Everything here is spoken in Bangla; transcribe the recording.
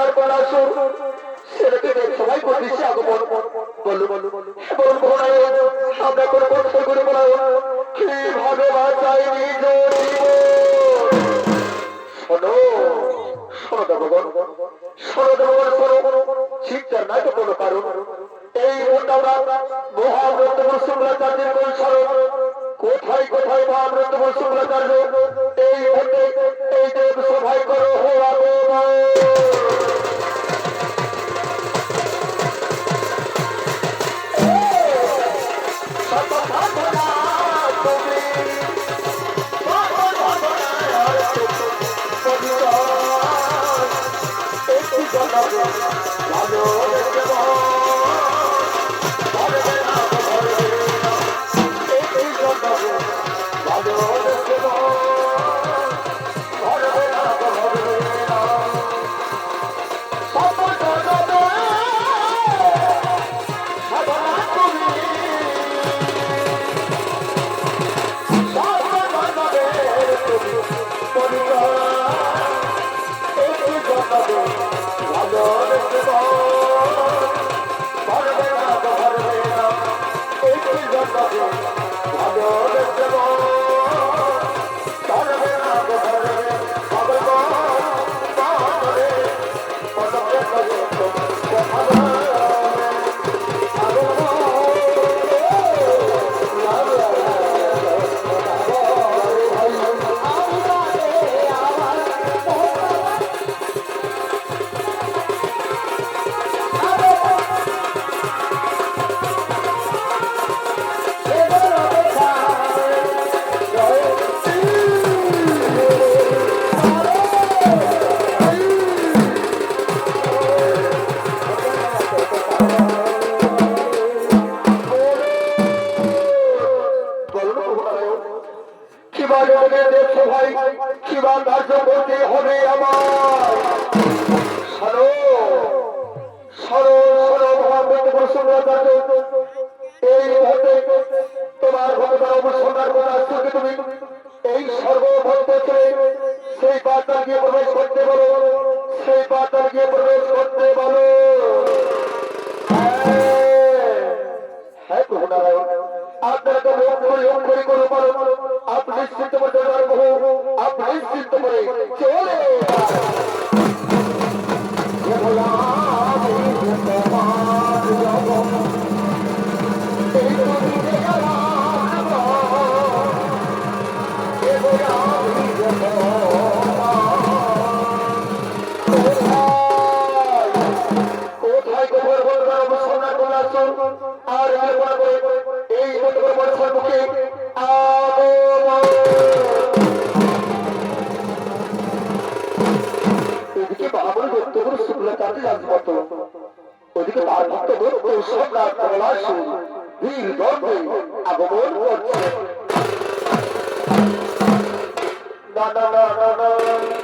সোনার কলা সুর সেটাকে সবাই করতেছে আগমন বলো বলো বল ভোনায় আমরা কোনো কষ্ট করে বলো কিভাবে বাঁচাই নিজ শোনো শোনো দেবগণ শোনো দেবগণ শোনো শিক্ষার নাই তো কোনো কারণ এই মোটামুটা মহাব্রতপুর শুক্লাচার্যের কৌশল কোথায় কোথায় মহাব্রতপুর শুক্লাচার্য এই এই দেব সভায় করো হওয়া এই সর্বভক্তকে সেই পাতাল গিয়ে প্রবেশ করতে বলো সেই পাতাল গিয়ে প্রবেশ করতে বলো হ্যাঁ প্রভু নারায়ণ আপনাকে লোক করে করো বলো আপনি নিশ্চিন্ত করতে পারবো আপনি নিশ্চিন্ত করে চলে ওদিকে তার ভক্তদের সম্রাট কমলাসু বীর দর্বে আগমন করছে। না না না না না